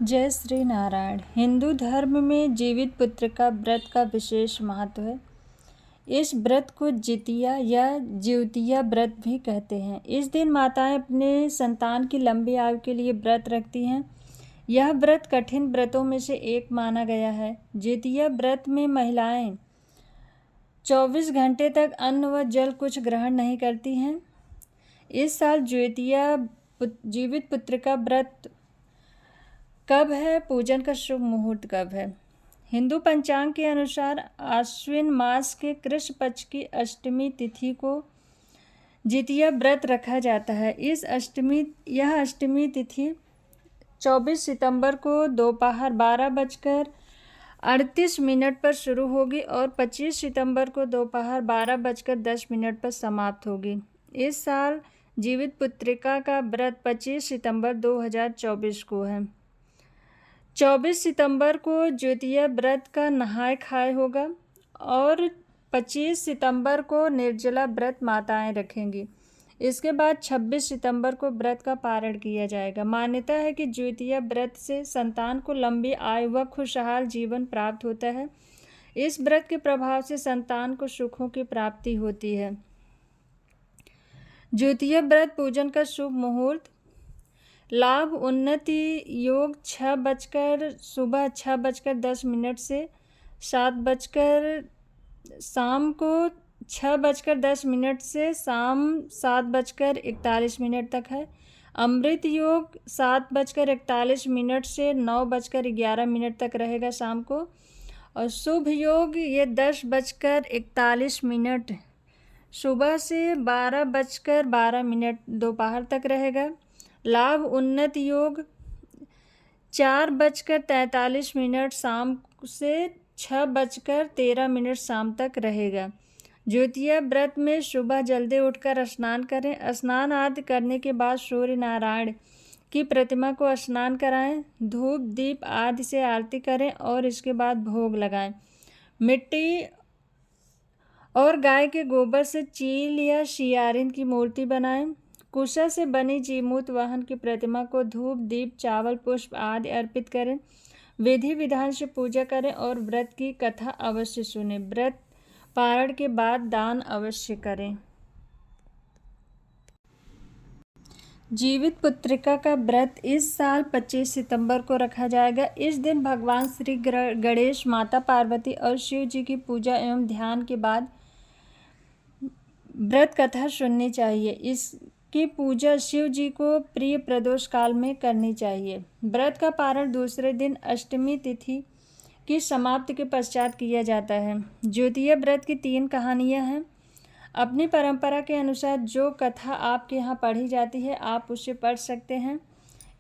जय श्री नारायण। हिंदू धर्म में जीवित पुत्र का व्रत का विशेष महत्व है। इस व्रत को जितिया या ज्योतिया व्रत भी कहते हैं। इस दिन माताएं अपने संतान की लंबी आयु के लिए व्रत रखती हैं। यह व्रत कठिन व्रतों में से एक माना गया है। ज्योतिया व्रत में महिलाएं 24 घंटे तक अन्न व जल कुछ ग्रहण नहीं करती हैं। इस साल ज्योतिया जीवित पुत्र का व्रत कब है? पूजन का शुभ मुहूर्त कब है? हिंदू पंचांग के अनुसार आश्विन मास के कृष्ण पक्ष की अष्टमी तिथि को जितिया व्रत रखा जाता है। यह अष्टमी तिथि 24 सितंबर को दोपहर 12:38 पर शुरू होगी और 25 सितंबर को दोपहर 12:10 पर समाप्त होगी। इस साल जीवित पुत्रिका का व्रत 25 सितंबर 2024 को है। 24 सितंबर को ज्योतिया व्रत का नहाय खाए होगा और 25 सितंबर को निर्जला व्रत माताएं रखेंगी। इसके बाद 26 सितंबर को व्रत का पारण किया जाएगा। मान्यता है कि ज्योतिया व्रत से संतान को लंबी आयु व खुशहाल जीवन प्राप्त होता है। इस व्रत के प्रभाव से संतान को सुखों की प्राप्ति होती है। ज्योतिया व्रत पूजन का शुभ मुहूर्त लाभ उन्नति योग सुबह 6:10 से 7:00 शाम को 6:10 से शाम 7:41 तक है। अमृत योग 7:41 से 9:11 तक रहेगा शाम को। और शुभ योग ये 10:41 सुबह से 12:12 दोपहर तक रहेगा। लाभ उन्नत योग 4:43 शाम से 6:13 शाम तक रहेगा। ज्योतिया व्रत में सुबह जल्दी उठकर स्नान करें। स्नान आदि करने के बाद सूर्य नारायण की प्रतिमा को स्नान कराएं। धूप दीप आदि से आरती करें और इसके बाद भोग लगाएं। मिट्टी और गाय के गोबर से चील या सियारिन की मूर्ति बनाएं। कुशा से बनी जीमूत वाहन की प्रतिमा को धूप दीप चावल पुष्प आदि अर्पित करें। विधि विधान से पूजा करें और व्रत की कथा अवश्य सुनें। व्रत पारण के बाद दान अवश्य करें। जीवित पुत्रिका का व्रत इस साल 25 सितंबर को रखा जाएगा। इस दिन भगवान श्री गणेश, माता पार्वती और शिव जी की पूजा एवं ध्यान के बाद व्रत कथा सुननी चाहिए। इसकी पूजा शिव जी को प्रिय प्रदोष काल में करनी चाहिए। व्रत का पारण दूसरे दिन अष्टमी तिथि की समाप्ति के पश्चात किया जाता है। ज्योतिया व्रत की 3 कहानियाँ हैं। अपनी परंपरा के अनुसार जो कथा आपके यहाँ पढ़ी जाती है आप उसे पढ़ सकते हैं।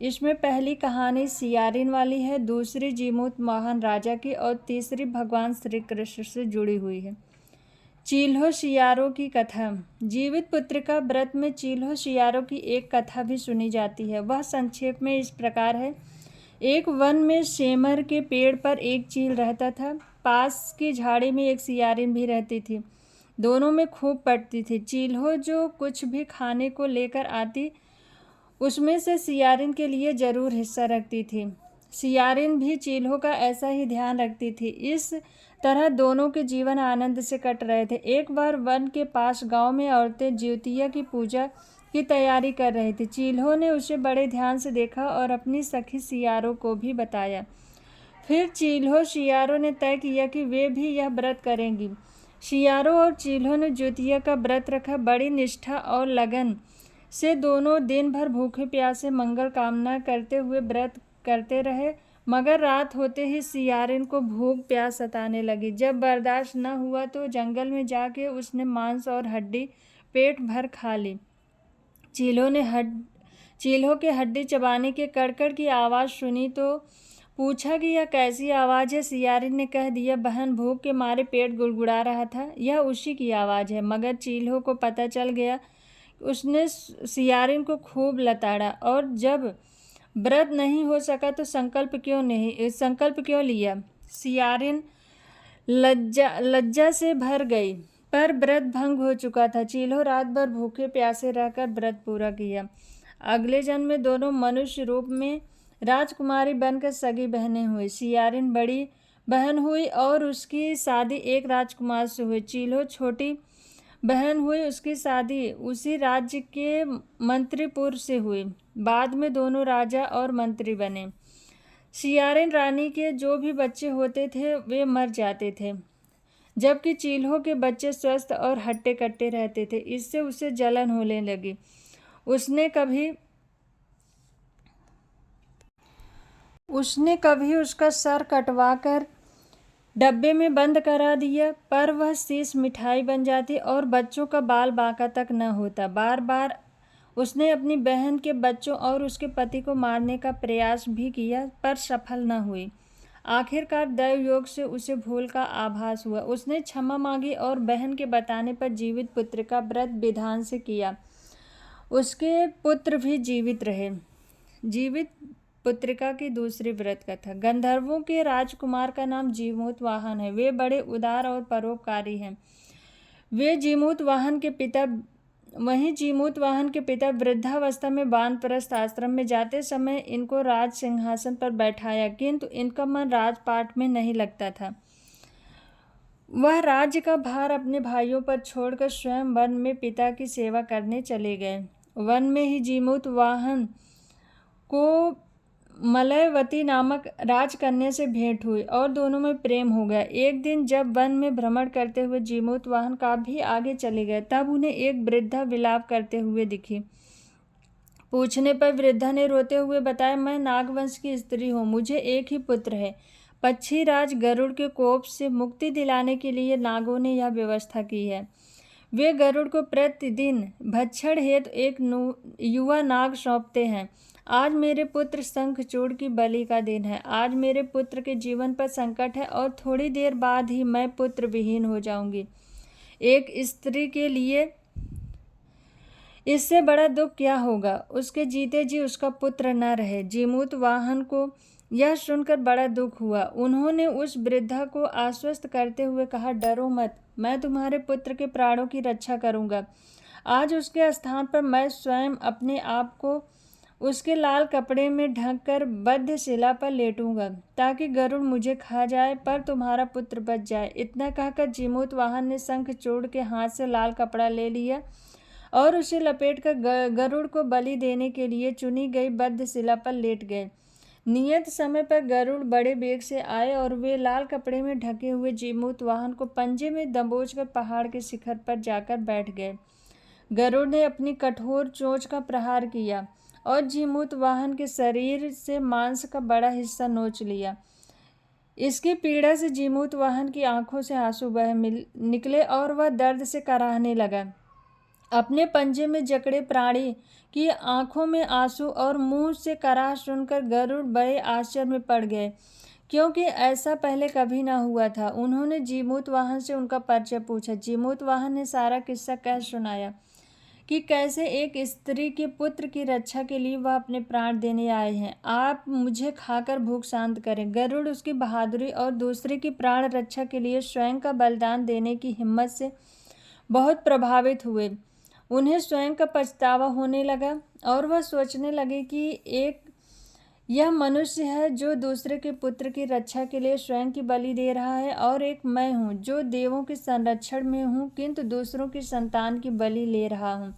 इसमें पहली कहानी सियारिन वाली है, दूसरी जीमूत वाहन राजा की और तीसरी भगवान श्री कृष्ण से जुड़ी हुई है। चील्हो सियारों की कथा। जीवित पुत्रिका व्रत में चील्हो सियारों की एक कथा भी सुनी जाती है। वह संक्षेप में इस प्रकार है। एक वन में सेमर के पेड़ पर एक चील रहता था। पास की झाड़ी में एक सियारिन भी रहती थी। दोनों में खूब पटती थी। चील्हो जो कुछ भी खाने को लेकर आती उसमें से सियारिन के लिए जरूर हिस्सा रखती थी। सियारिन भी चील्हो का ऐसा ही ध्यान रखती थी। इस तरह दोनों के जीवन आनंद से कट रहे थे। एक बार वन के पास गांव में औरतें ज्योतिया की पूजा की तैयारी कर रही थी। चील्हो ने उसे बड़े ध्यान से देखा और अपनी सखी सियारों को भी बताया। फिर चील्हो सियारों ने तय किया कि वे भी यह व्रत करेंगी। सियारों और चील्हो ने ज्योतिया का व्रत रखा। बड़ी निष्ठा और लगन से दोनों दिन भर भूखे प्यासे मंगल कामना करते हुए व्रत करते रहे। मगर रात होते ही सियारिन को भूख प्यास सताने लगी। जब बर्दाश्त न हुआ तो जंगल में जाके उसने मांस और हड्डी पेट भर खा ली। चील्हो के हड्डी चबाने के कड़कड़ की आवाज़ सुनी तो पूछा कि यह कैसी आवाज़ है। सियारिन ने कह दिया, बहन, भूख के मारे पेट गुड़गुड़ा रहा था, यह उसी की आवाज़ है। मगर चील्हो को पता चल गया। उसने सियारिन को खूब लताड़ा और जब व्रत नहीं हो सका तो संकल्प क्यों लिया। सियारिन लज्जा से भर गई, पर व्रत भंग हो चुका था। चील्हो रात भर भूखे प्यासे रहकर व्रत पूरा किया। अगले जन्म में दोनों मनुष्य रूप में राजकुमारी बनकर सगी बहनें हुई। सियारिन बड़ी बहन हुई और उसकी शादी एक राजकुमार से हुई। चील्हो छोटी बहन हुई, उसकी शादी उसी राज्य के मंत्रीपुर से हुई। बाद में दोनों राजा और मंत्री बने। सियारिन रानी के जो भी बच्चे होते थे वे मर जाते थे, जबकि चील्हो के बच्चे स्वस्थ और हट्टे कट्टे रहते थे। इससे उसे जलन होने लगी। उसने कभी उसका सर कटवाकर डब्बे में बंद करा दिया, पर वह शीश मिठाई बन जाती और बच्चों का बाल बांका तक न होता। बार बार उसने अपनी बहन के बच्चों और उसके पति को मारने का प्रयास भी किया, पर सफल न हुई। आखिरकार दैव योग से उसे भूल का आभास हुआ। उसने क्षमा मांगी और बहन के बताने पर जीवित पुत्र का व्रत विधान से किया। उसके पुत्र भी जीवित रहे। जीवित पुत्रिका की दूसरी व्रत कथा। गंधर्वों के राजकुमार का नाम जीमूतवाहन है। वे बड़े उदार और परोपकारी हैं। वहीं जीमूतवाहन के पिता वृद्धावस्था में वानप्रस्थ आश्रम में जाते समय इनको राज सिंहासन पर बैठाया, किंतु इनका मन राजपाट में नहीं लगता था। वह राज्य का भार अपने भाइयों पर छोड़कर स्वयं वन में पिता की सेवा करने चले गए। वन में ही जीमूतवाहन को मलयवती नामक राजकन्या से भेंट हुई और दोनों में प्रेम हो गया। एक दिन जब वन में भ्रमण करते हुए जीमूतवाहन काफी आगे चले गए, तब उन्हें एक वृद्धा विलाप करते हुए दिखी। पूछने पर वृद्धा ने रोते हुए बताया, मैं नागवंश की स्त्री हूँ। मुझे एक ही पुत्र है। पक्षीराज गरुड़ के कोप से मुक्ति दिलाने के लिए नागों ने यह व्यवस्था की है। वे गरुड़ को प्रतिदिन भक्षण हेतु एक युवा नाग सौंपते हैं। आज मेरे पुत्र शंखचूड़ की बलि का दिन है। आज मेरे पुत्र के जीवन पर संकट है और थोड़ी देर बाद ही मैं पुत्र विहीन हो जाऊंगी। एक स्त्री के लिए इससे बड़ा दुख क्या होगा? उसके जीते जी उसका पुत्र न रहे। जीमूतवाहन को यह सुनकर बड़ा दुख हुआ। उन्होंने उस वृद्धा को आश्वस्त करते हुए कहा, डरो मत, मैं तुम्हारे पुत्र के प्राणों की रक्षा करूंगा। आज उसके स्थान पर मैं स्वयं अपने आप को उसके लाल कपड़े में ढककर बद्ध शिला पर लेटूंगा, ताकि गरुड़ मुझे खा जाए पर तुम्हारा पुत्र बच जाए। इतना कहकर जीमूतवाहन ने शंखचूड़ के हाथ से लाल कपड़ा ले लिया और उसे लपेटकर गरुड़ को बलि देने के लिए चुनी गई बद्ध शिला पर लेट गए। नियत समय पर गरुड़ बड़े वेग से आए और वे लाल कपड़े में ढके हुए जीमूतवाहन को पंजे में दबोचकर पहाड़ के शिखर पर जाकर बैठ गए। गरुड़ ने अपनी कठोर चोंच का प्रहार किया और जीमूतवाहन के शरीर से मांस का बड़ा हिस्सा नोच लिया। इसकी पीड़ा से जीमूतवाहन की आंखों से आंसू बह निकले और वह दर्द से कराहने लगा। अपने पंजे में जकड़े प्राणी की आंखों में आंसू और मुंह से कराह सुनकर गरुड़ बड़े आश्चर्य में पड़ गए, क्योंकि ऐसा पहले कभी न हुआ था। उन्होंने जीमूतवाहन से उनका परिचय पूछा। जीमूतवाहन ने सारा किस्सा कह सुनाया कि कैसे एक स्त्री के पुत्र की रक्षा के लिए वह अपने प्राण देने आए हैं। आप मुझे खाकर भूख शांत करें। गरुड़ उसकी बहादुरी और दूसरे की प्राण रक्षा के लिए स्वयं का बलिदान देने की हिम्मत से बहुत प्रभावित हुए। उन्हें स्वयं का पछतावा होने लगा और वह सोचने लगे कि एक यह मनुष्य है जो दूसरे के पुत्र की रक्षा के लिए स्वयं की बलि दे रहा है, और एक मैं हूँ जो देवों के संरक्षण में हूँ किंतु दूसरों की संतान की बलि ले रहा हूँ।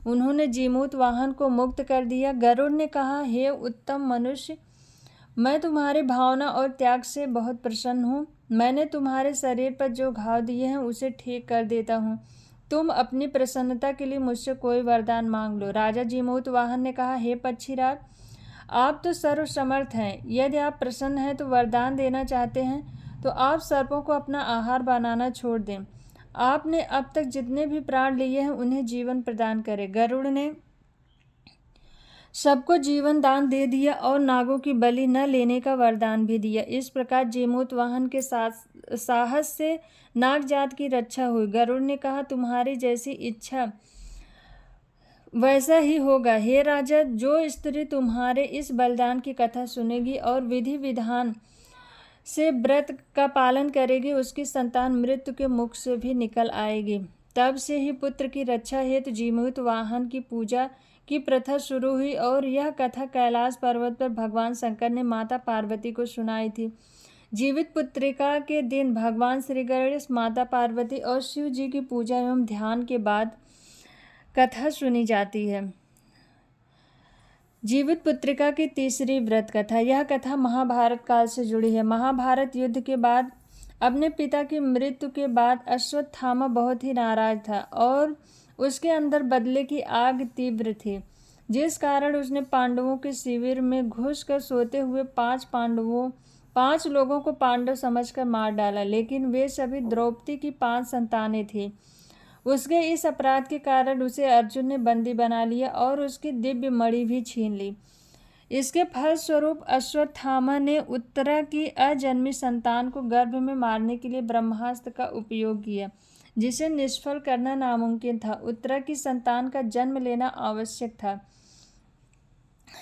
उन्होंने जीमूतवाहन को मुक्त कर दिया। गरुड़ ने कहा, हे उत्तम मनुष्य, मैं तुम्हारी भावना और त्याग से बहुत प्रसन्न हूँ। मैंने तुम्हारे शरीर पर जो घाव दिए हैं उसे ठीक कर देता हूँ। तुम अपनी प्रसन्नता के लिए मुझसे कोई वरदान मांग लो। राजा जीमूतवाहन ने कहा, हे पक्षीराज, आप तो सर्वसमर्थ हैं। यदि आप प्रसन्न हैं तो वरदान देना चाहते हैं तो आप सर्पों को अपना आहार बनाना छोड़ दें। आपने अब तक जितने भी प्राण लिए हैं उन्हें जीवन प्रदान करें। गरुड़ ने सबको जीवन दान दे दिया और नागों की बलि न लेने का वरदान भी दिया। इस प्रकार जीमूतवाहन के साहस से नाग जात की रक्षा हुई। गरुड़ ने कहा, तुम्हारी जैसी इच्छा वैसा ही होगा। हे राजा, जो स्त्री तुम्हारे इस बलिदान की कथा सुनेगी और विधि विधान से व्रत का पालन करेगी, उसकी संतान मृत्यु के मुख से भी निकल आएगी। तब से ही पुत्र की रक्षा हेतु जीमूतवाहन की पूजा की प्रथा शुरू हुई और यह कथा कैलाश पर्वत पर भगवान शंकर ने माता पार्वती को सुनाई थी। जीवित पुत्रिका के दिन भगवान श्री गणेश, माता पार्वती और शिव जी की पूजा एवं ध्यान के बाद कथा सुनी जाती है। जीवित पुत्रिका की तीसरी व्रत कथा। यह कथा महाभारत काल से जुड़ी है। महाभारत युद्ध के बाद अपने पिता की मृत्यु के बाद अश्वत्थामा बहुत ही नाराज था और उसके अंदर बदले की आग तीव्र थी, जिस कारण उसने पांडवों के शिविर में घुसकर सोते हुए पांच लोगों को पांडव समझकर मार डाला, लेकिन वे सभी द्रौपदी की 5 संतानें थीं। उसके इस अपराध के कारण उसे अर्जुन ने बंदी बना लिया और उसकी दिव्य मणि भी छीन ली। इसके फलस्वरूप अश्वत्थामा ने उत्तरा की अजन्मी संतान को गर्भ में मारने के लिए ब्रह्मास्त्र का उपयोग किया, जिसे निष्फल करना नामुमकिन था। उत्तरा की संतान का जन्म लेना आवश्यक था,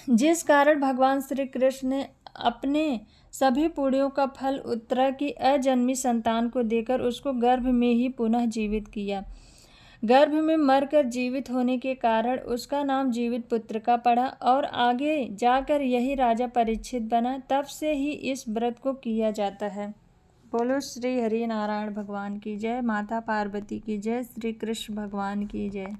जिस कारण भगवान श्री कृष्ण ने अपने सभी पुण्यों का फल उत्तरा की अजन्मी संतान को देकर उसको गर्भ में ही पुनः जीवित किया। गर्भ में मरकर जीवित होने के कारण उसका नाम जीवित पुत्रिका पड़ा और आगे जाकर यही राजा परीक्षित बना। तब से ही इस व्रत को किया जाता है। बोलो श्री हरि नारायण भगवान की जय, माता पार्वती की जय, श्री कृष्ण भगवान की जय।